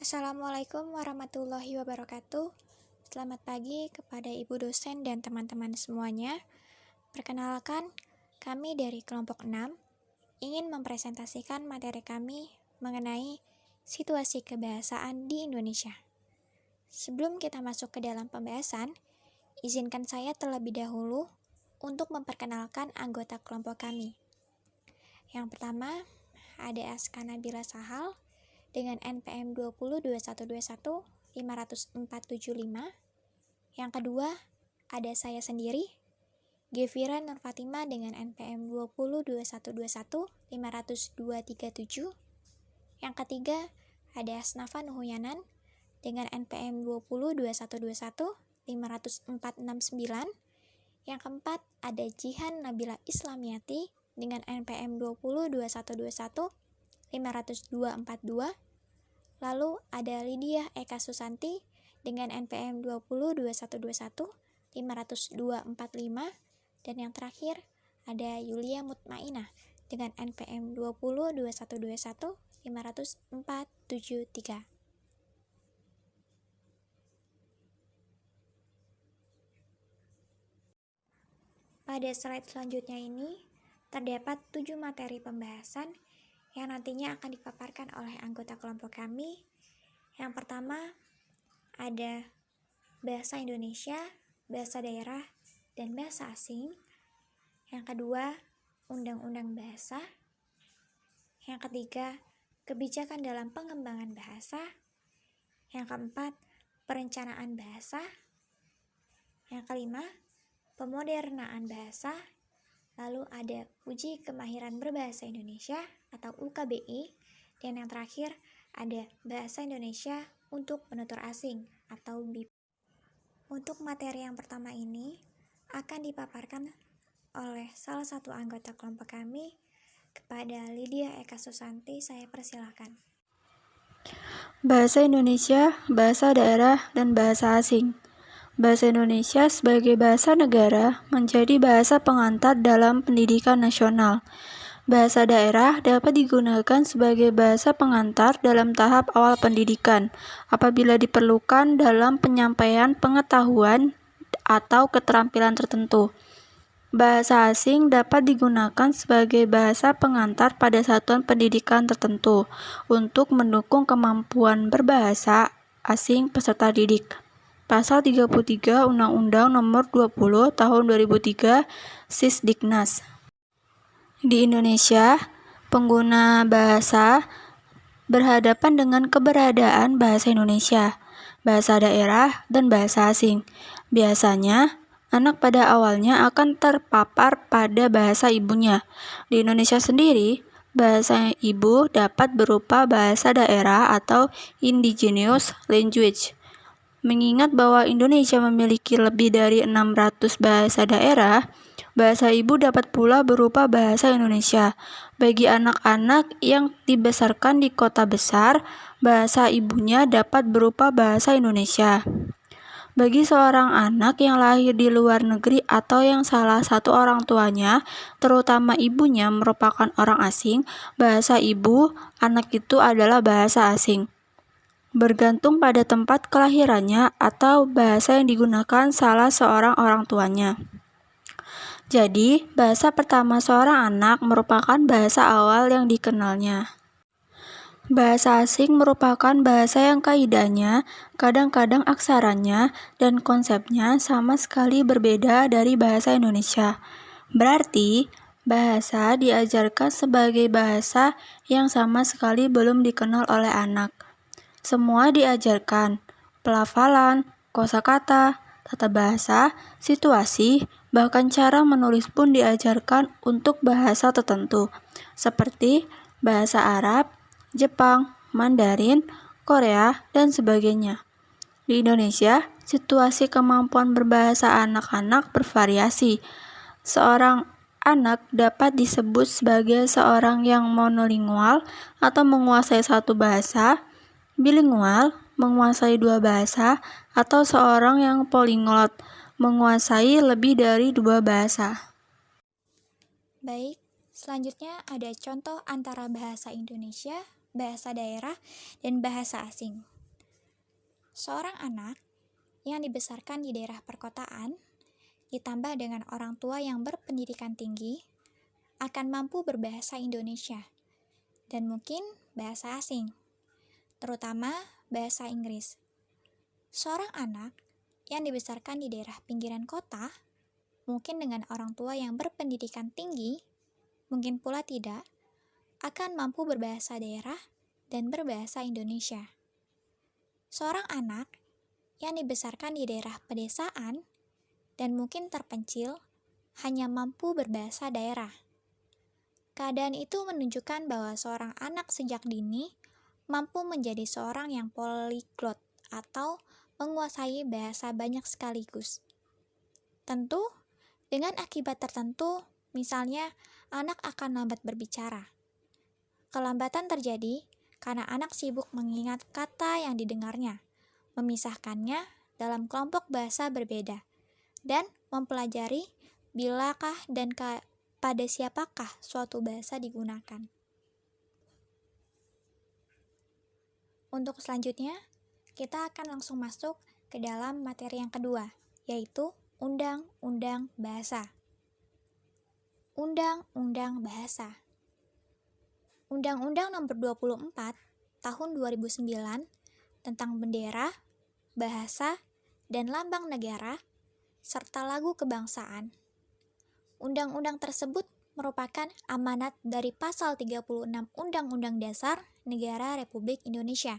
Assalamualaikum warahmatullahi wabarakatuh. Selamat pagi kepada Ibu dosen dan teman-teman semuanya. Perkenalkan, kami dari kelompok 6 ingin mempresentasikan materi kami mengenai situasi kebahasaan di Indonesia. Sebelum kita masuk ke dalam pembahasan, izinkan saya terlebih dahulu untuk memperkenalkan anggota kelompok kami. Yang pertama, ada Aska Nabila Sahal dengan NPM 2021215475. Yang kedua, ada saya sendiri, Gefira Nur Fatima dengan NPM 202121500237. Yang ketiga, ada Asnafa Nuhuyanan dengan NPM 2021215469. Yang keempat, ada Jihan Nabila Islamiyati dengan NPM 202121500242. Lalu ada Lydia Eka Susanti dengan NPM 202121500245. Dan yang terakhir ada Yulia Mutmainah dengan NPM 2021215473. Pada slide selanjutnya ini terdapat 7 materi pembahasan yang nantinya akan dipaparkan oleh anggota kelompok kami. Yang pertama ada bahasa Indonesia, bahasa daerah, dan bahasa asing. Yang kedua, undang-undang bahasa. Yang ketiga, kebijakan dalam pengembangan bahasa. Yang keempat, perencanaan bahasa. Yang kelima, pemodernaan bahasa. Lalu ada uji kemahiran berbahasa Indonesia atau UKBI. Dan yang terakhir ada bahasa Indonesia untuk penutur asing atau BIP. Untuk materi yang pertama ini akan dipaparkan oleh salah satu anggota kelompok kami. Kepada Lydia Eka Susanti, saya persilahkan. Bahasa Indonesia, bahasa daerah, dan bahasa asing. Bahasa Indonesia sebagai bahasa negara menjadi bahasa pengantar dalam pendidikan nasional. Bahasa daerah dapat digunakan sebagai bahasa pengantar dalam tahap awal pendidikan apabila diperlukan dalam penyampaian pengetahuan atau keterampilan tertentu. Bahasa asing dapat digunakan sebagai bahasa pengantar pada satuan pendidikan tertentu untuk mendukung kemampuan berbahasa asing peserta didik. Pasal 33 Undang-Undang Nomor 20 Tahun 2003 Sisdiknas. Di Indonesia, pengguna bahasa berhadapan dengan keberadaan bahasa Indonesia, bahasa daerah, dan bahasa asing. Biasanya, anak pada awalnya akan terpapar pada bahasa ibunya. Di Indonesia sendiri, bahasa ibu dapat berupa bahasa daerah atau indigenous language. Mengingat bahwa Indonesia memiliki lebih dari 600 bahasa daerah, bahasa ibu dapat pula berupa bahasa Indonesia. Bagi anak-anak yang dibesarkan di kota besar, bahasa ibunya dapat berupa bahasa Indonesia. Bagi seorang anak yang lahir di luar negeri atau yang salah satu orang tuanya, terutama ibunya, merupakan orang asing, bahasa ibu anak itu adalah bahasa asing. Bergantung pada tempat kelahirannya atau bahasa yang digunakan salah seorang orang tuanya. Jadi, bahasa pertama seorang anak merupakan bahasa awal yang dikenalnya. Bahasa asing merupakan bahasa yang kaidahnya, kadang-kadang aksaranya, dan konsepnya sama sekali berbeda dari bahasa Indonesia. Berarti, bahasa diajarkan sebagai bahasa yang sama sekali belum dikenal oleh anak. Semua diajarkan, pelafalan, kosakata, tata bahasa, situasi, bahkan cara menulis pun diajarkan untuk bahasa tertentu, seperti bahasa Arab, Jepang, Mandarin, Korea, dan sebagainya. Di Indonesia, situasi kemampuan berbahasa anak-anak bervariasi. Seorang anak dapat disebut sebagai seorang yang monolingual atau menguasai satu bahasa, bilingual, menguasai dua bahasa, atau seorang yang polyglot, menguasai lebih dari dua bahasa. Baik, selanjutnya ada contoh antara bahasa Indonesia, bahasa daerah, dan bahasa asing. Seorang anak yang dibesarkan di daerah perkotaan, ditambah dengan orang tua yang berpendidikan tinggi, akan mampu berbahasa Indonesia dan mungkin bahasa asing, terutama bahasa Inggris. Seorang anak yang dibesarkan di daerah pinggiran kota, mungkin dengan orang tua yang berpendidikan tinggi, mungkin pula tidak, akan mampu berbahasa daerah dan berbahasa Indonesia. Seorang anak yang dibesarkan di daerah pedesaan dan mungkin terpencil hanya mampu berbahasa daerah. Keadaan itu menunjukkan bahwa seorang anak sejak dini mampu menjadi seorang yang polyglot atau menguasai bahasa banyak sekaligus. Tentu, dengan akibat tertentu, misalnya anak akan lambat berbicara. Kelambatan terjadi karena anak sibuk mengingat kata yang didengarnya, memisahkannya dalam kelompok bahasa berbeda, dan mempelajari bilakah dan pada siapakah suatu bahasa digunakan. Untuk selanjutnya, kita akan langsung masuk ke dalam materi yang kedua, yaitu Undang-Undang Bahasa. Undang-Undang Bahasa. Undang-Undang Nomor 24 Tahun 2009 tentang bendera, bahasa, dan lambang negara, serta lagu kebangsaan. Undang-undang tersebut merupakan amanat dari Pasal 36 Undang-Undang Dasar Negara Republik Indonesia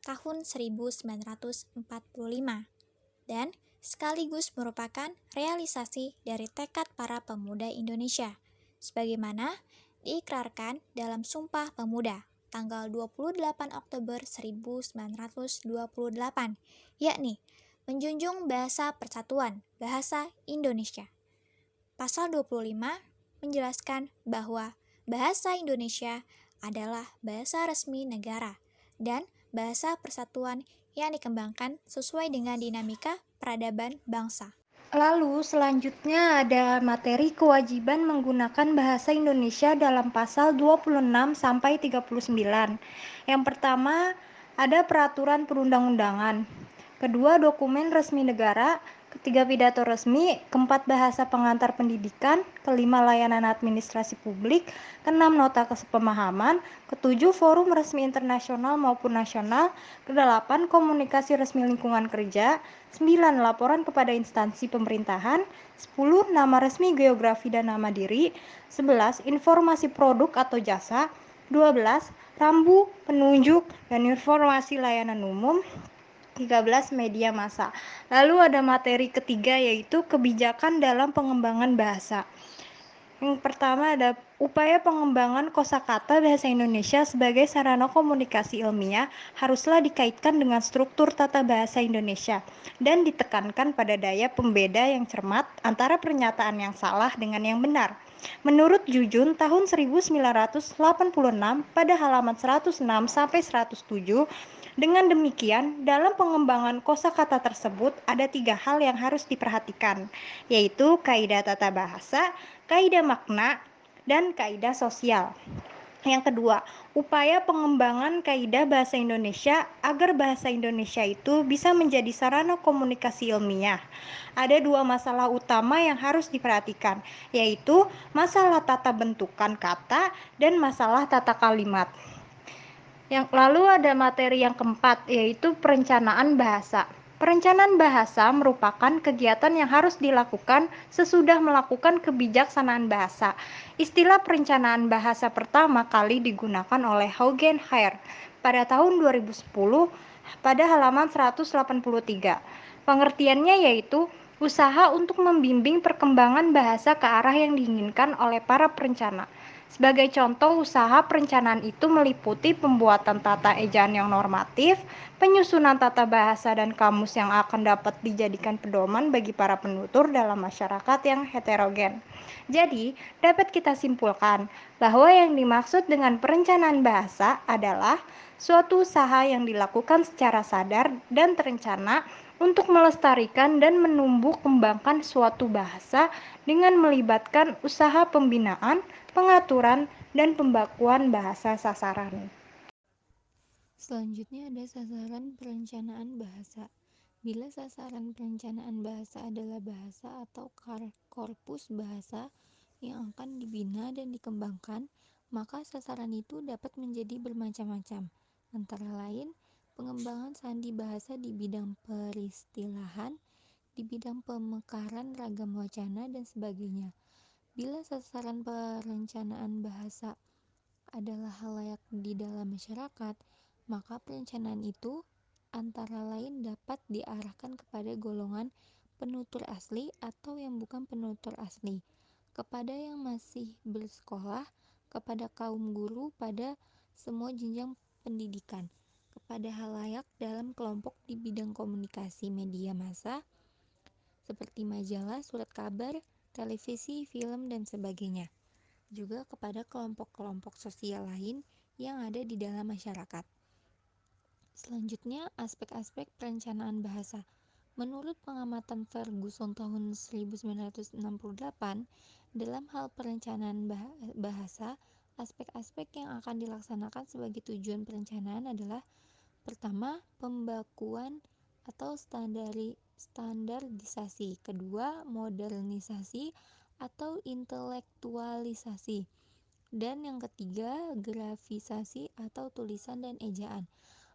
tahun 1945 dan sekaligus merupakan realisasi dari tekad para pemuda Indonesia sebagaimana diikrarkan dalam Sumpah Pemuda tanggal 28 Oktober 1928, yakni menjunjung bahasa persatuan, bahasa Indonesia. Pasal 25 menjelaskan bahwa bahasa Indonesia adalah bahasa resmi negara dan bahasa persatuan yang dikembangkan sesuai dengan dinamika peradaban bangsa. Lalu selanjutnya ada materi kewajiban menggunakan bahasa Indonesia dalam pasal 26 sampai 39. Yang pertama, ada peraturan perundang-undangan. Kedua, dokumen resmi negara. Ketiga, pidato resmi. Keempat, bahasa pengantar pendidikan. Kelima, layanan administrasi publik. Keenam, nota kesepemahaman. Ketujuh, forum resmi internasional maupun nasional. Kedelapan, komunikasi resmi lingkungan kerja. 9. Laporan kepada instansi pemerintahan. 10. Nama resmi geografi dan nama diri. 11. Informasi produk atau jasa. 12. Rambu, penunjuk, dan informasi layanan umum. 13. Media massa. Lalu ada materi ketiga yaitu kebijakan dalam pengembangan bahasa. Yang pertama ada upaya pengembangan kosakata bahasa Indonesia sebagai sarana komunikasi ilmiah haruslah dikaitkan dengan struktur tata bahasa Indonesia dan ditekankan pada daya pembeda yang cermat antara pernyataan yang salah dengan yang benar. Menurut Jujun tahun 1986 pada halaman 106 sampai 107, dengan demikian, dalam pengembangan kosakata tersebut ada 3 hal yang harus diperhatikan, yaitu kaidah tata bahasa, kaidah makna, dan kaidah sosial. Yang kedua, upaya pengembangan kaidah bahasa Indonesia agar bahasa Indonesia itu bisa menjadi sarana komunikasi ilmiah. Ada 2 masalah utama yang harus diperhatikan, yaitu masalah tata bentukan kata dan masalah tata kalimat. Yang lalu ada materi yang keempat, yaitu perencanaan bahasa. Perencanaan bahasa merupakan kegiatan yang harus dilakukan sesudah melakukan kebijaksanaan bahasa. Istilah perencanaan bahasa pertama kali digunakan oleh Eugen Haer pada tahun 2010 pada halaman 183. Pengertiannya yaitu usaha untuk membimbing perkembangan bahasa ke arah yang diinginkan oleh para perencana. Sebagai contoh, usaha perencanaan itu meliputi pembuatan tata ejaan yang normatif, penyusunan tata bahasa dan kamus yang akan dapat dijadikan pedoman bagi para penutur dalam masyarakat yang heterogen. Jadi, dapat kita simpulkan bahwa yang dimaksud dengan perencanaan bahasa adalah suatu usaha yang dilakukan secara sadar dan terencana untuk melestarikan dan menumbuh kembangkan suatu bahasa dengan melibatkan usaha pembinaan, pengaturan, dan pembakuan bahasa sasaran. Selanjutnya ada sasaran perencanaan bahasa. Bila sasaran perencanaan bahasa adalah bahasa atau korpus bahasa yang akan dibina dan dikembangkan, maka sasaran itu dapat menjadi bermacam-macam. Antara lain, pengembangan sandi bahasa di bidang peristilahan, di bidang pemekaran ragam wacana, dan sebagainya. Bila sasaran perencanaan bahasa adalah halayak di dalam masyarakat, maka perencanaan itu antara lain dapat diarahkan kepada golongan penutur asli atau yang bukan penutur asli, kepada yang masih bersekolah, kepada kaum guru pada semua jenjang pendidikan, kepada halayak dalam kelompok di bidang komunikasi media massa seperti majalah, surat kabar, televisi, film, dan sebagainya. Juga kepada kelompok-kelompok sosial lain yang ada di dalam masyarakat. Selanjutnya, aspek-aspek perencanaan bahasa. Menurut pengamatan Ferguson tahun 1968, dalam hal perencanaan bahasa, aspek-aspek yang akan dilaksanakan sebagai tujuan perencanaan adalah: pertama, pembakuan atau standarisasi. Kedua, modernisasi atau intelektualisasi. Dan yang ketiga, grafisasi atau tulisan dan ejaan.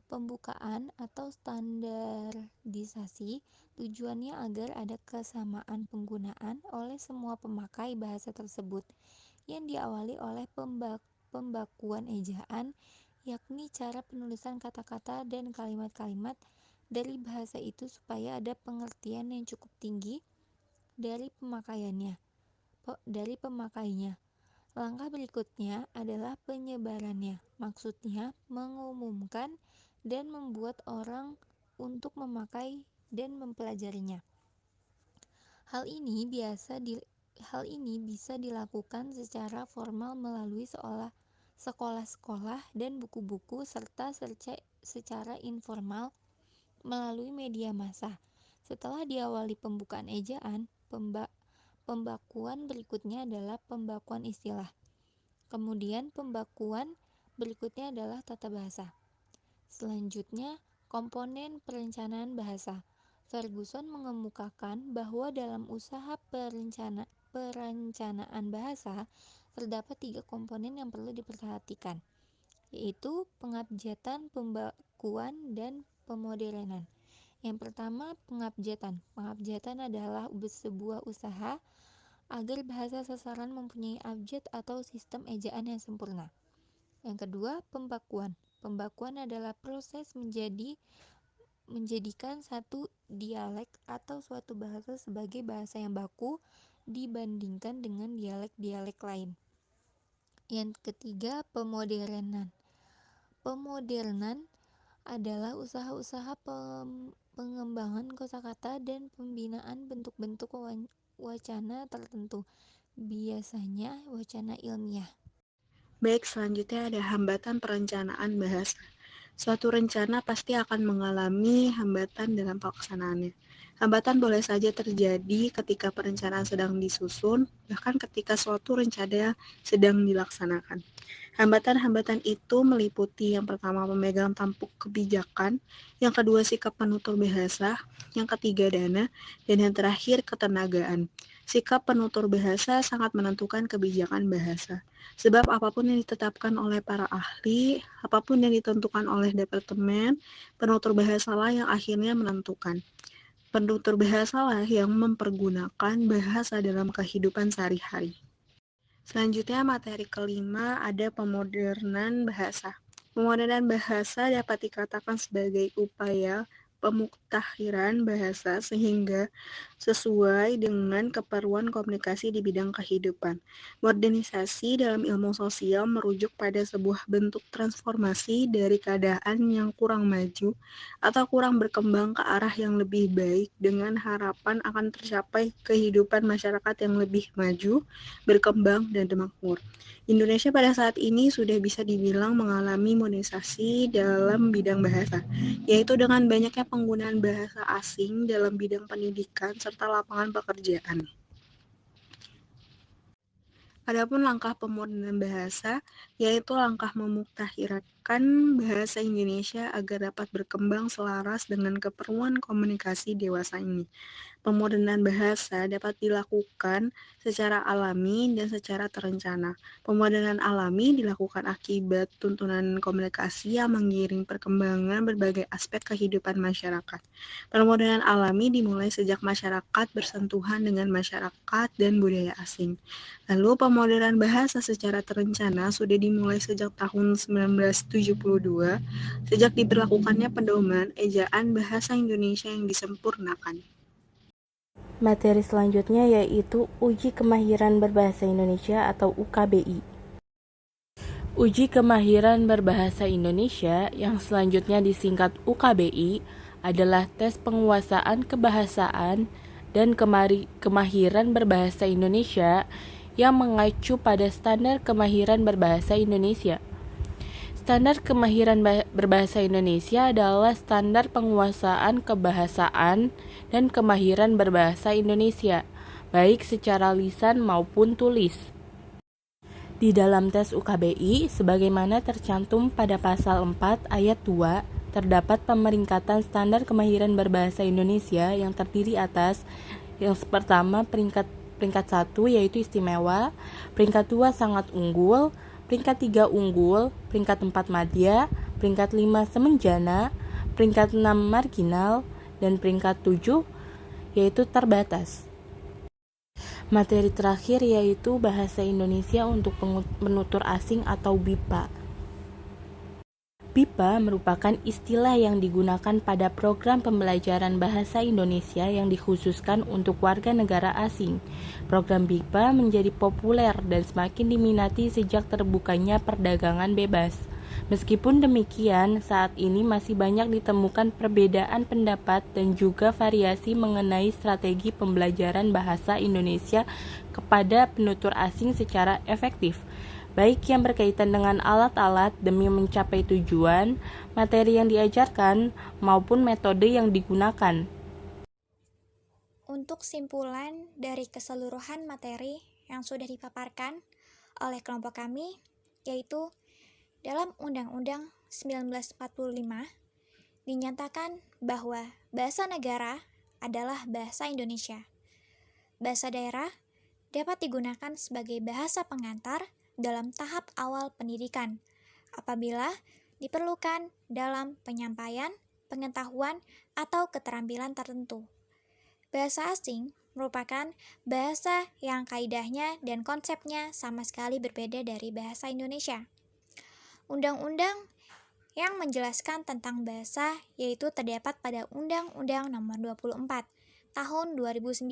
Pembukaan atau standarisasi tujuannya agar ada kesamaan penggunaan oleh semua pemakai bahasa tersebut, yang diawali oleh pembakuan ejaan, yakni cara penulisan kata-kata dan kalimat-kalimat dari bahasa itu supaya ada pengertian yang cukup tinggi dari pemakainya. Langkah berikutnya adalah penyebarannya, maksudnya mengumumkan dan membuat orang untuk memakai dan mempelajarinya. Hal ini bisa dilakukan secara formal melalui sekolah-sekolah dan buku-buku, serta secara informal melalui media massa. Setelah diawali pembukaan ejaan, pembakuan berikutnya adalah pembakuan istilah. Kemudian pembakuan berikutnya adalah tata bahasa. Selanjutnya, komponen perencanaan bahasa. Ferguson mengemukakan bahwa dalam usaha perencanaan bahasa terdapat 3 komponen yang perlu diperhatikan, yaitu pengabjatan, pembakuan, dan pemodernan. Yang pertama, pengabjatan. Pengabjatan adalah sebuah usaha agar bahasa sasaran mempunyai abjad atau sistem ejaan yang sempurna. Yang kedua, pembakuan. Pembakuan adalah proses menjadikan satu dialek atau suatu bahasa sebagai bahasa yang baku dibandingkan dengan dialek-dialek lain. Yang ketiga, pemodernan. Pemodernan adalah usaha-usaha pengembangan kosakata dan pembinaan bentuk-bentuk wacana tertentu, biasanya wacana ilmiah. Baik, selanjutnya ada hambatan perencanaan bahasa. Suatu rencana pasti akan mengalami hambatan dalam pelaksanaannya. Hambatan boleh saja terjadi ketika perencanaan sedang disusun, bahkan ketika suatu rencana sedang dilaksanakan. Hambatan-hambatan itu meliputi yang pertama pemegang tampuk kebijakan, yang kedua sikap penutur bahasa, yang ketiga dana, dan yang terakhir ketenagaan. Sikap penutur bahasa sangat menentukan kebijakan bahasa. Sebab apapun yang ditetapkan oleh para ahli, apapun yang ditentukan oleh departemen, penutur bahasalah yang akhirnya menentukan. Penutur bahasalah yang mempergunakan bahasa dalam kehidupan sehari-hari. Selanjutnya materi kelima ada pemodernan bahasa. Pemodernan bahasa dapat dikatakan sebagai upaya pemuktahiran bahasa sehingga sesuai dengan keperluan komunikasi di bidang kehidupan. Modernisasi dalam ilmu sosial merujuk pada sebuah bentuk transformasi dari keadaan yang kurang maju atau kurang berkembang ke arah yang lebih baik dengan harapan akan tercapai kehidupan masyarakat yang lebih maju, berkembang, dan makmur. Indonesia pada saat ini sudah bisa dibilang mengalami modernisasi dalam bidang bahasa, yaitu dengan banyaknya penggunaan bahasa asing dalam bidang pendidikan serta lapangan pekerjaan. Adapun langkah pemodernan bahasa, yaitu langkah memutakhirkan bahasa Indonesia agar dapat berkembang selaras dengan keperluan komunikasi dewasa ini. Pemodernan bahasa dapat dilakukan secara alami dan secara terencana. Pemodernan alami dilakukan akibat tuntunan komunikasi yang mengiring perkembangan berbagai aspek kehidupan masyarakat. Pemodernan alami dimulai sejak masyarakat bersentuhan dengan masyarakat dan budaya asing. Lalu pemodernan bahasa secara terencana sudah dimulai sejak tahun 1972, sejak diberlakukannya pedoman ejaan bahasa Indonesia yang disempurnakan. Materi selanjutnya yaitu Uji Kemahiran Berbahasa Indonesia atau UKBI. Uji Kemahiran Berbahasa Indonesia yang selanjutnya disingkat UKBI adalah tes penguasaan kebahasaan dan kemahiran berbahasa Indonesia yang mengacu pada standar kemahiran berbahasa Indonesia. Standar kemahiran berbahasa Indonesia adalah standar penguasaan kebahasaan dan kemahiran berbahasa Indonesia, baik secara lisan maupun tulis. Di dalam tes UKBI, sebagaimana tercantum pada pasal 4 ayat 2, terdapat pemeringkatan standar kemahiran berbahasa Indonesia yang terdiri atas yang pertama peringkat 1 yaitu istimewa, peringkat 2 sangat unggul, peringkat 3 unggul, peringkat 4 madya, peringkat 5 semenjana, peringkat 6 marginal, dan peringkat 7 yaitu terbatas. Materi terakhir yaitu Bahasa Indonesia untuk penutur asing atau BIPA. BIPA merupakan istilah yang digunakan pada program pembelajaran bahasa Indonesia yang dikhususkan untuk warga negara asing. Program BIPA menjadi populer dan semakin diminati sejak terbukanya perdagangan bebas. Meskipun demikian, saat ini masih banyak ditemukan perbedaan pendapat dan juga variasi mengenai strategi pembelajaran bahasa Indonesia kepada penutur asing secara efektif, baik yang berkaitan dengan alat-alat demi mencapai tujuan, materi yang diajarkan, maupun metode yang digunakan. Untuk simpulan dari keseluruhan materi yang sudah dipaparkan oleh kelompok kami, yaitu dalam Undang-Undang 1945 dinyatakan bahwa bahasa negara adalah bahasa Indonesia. Bahasa daerah dapat digunakan sebagai bahasa pengantar dalam tahap awal pendidikan, apabila diperlukan dalam penyampaian, pengetahuan, atau keterampilan tertentu. Bahasa asing merupakan bahasa yang kaidahnya dan konsepnya sama sekali berbeda dari bahasa Indonesia. Undang-undang yang menjelaskan tentang bahasa yaitu terdapat pada Undang-Undang Nomor 24 Tahun 2009,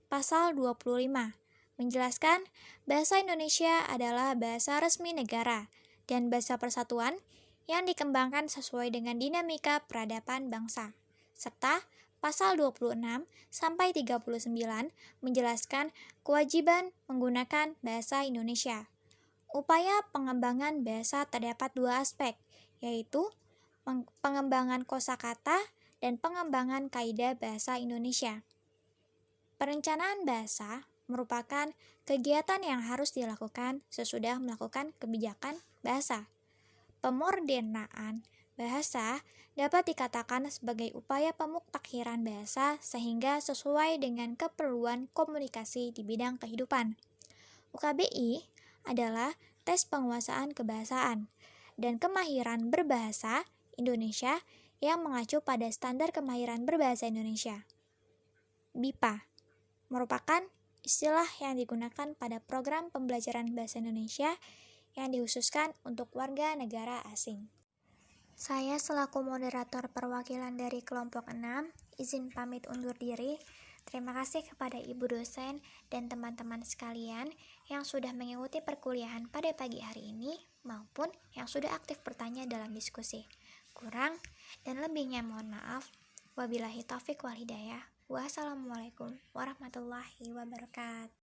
Pasal 25, menjelaskan bahasa Indonesia adalah bahasa resmi negara dan bahasa persatuan yang dikembangkan sesuai dengan dinamika peradaban bangsa. Serta Pasal 26 sampai 39 menjelaskan kewajiban menggunakan bahasa Indonesia. Upaya pengembangan bahasa terdapat dua aspek, yaitu pengembangan kosakata dan pengembangan kaidah bahasa Indonesia. Perencanaan bahasa merupakan kegiatan yang harus dilakukan sesudah melakukan kebijakan bahasa. Pemodernaan bahasa dapat dikatakan sebagai upaya pemutakhiran bahasa sehingga sesuai dengan keperluan komunikasi di bidang kehidupan. UKBI adalah tes penguasaan kebahasaan dan kemahiran berbahasa Indonesia yang mengacu pada standar kemahiran berbahasa Indonesia. BIPA merupakan istilah yang digunakan pada program pembelajaran bahasa Indonesia yang dikhususkan untuk warga negara asing. Saya selaku moderator perwakilan dari kelompok 6, izin pamit undur diri. Terima kasih kepada Ibu dosen dan teman-teman sekalian yang sudah mengikuti perkuliahan pada pagi hari ini maupun yang sudah aktif bertanya dalam diskusi. Kurang dan lebihnya mohon maaf. Wabillahi taufik wal hidayah. Wassalamualaikum warahmatullahi wabarakatuh.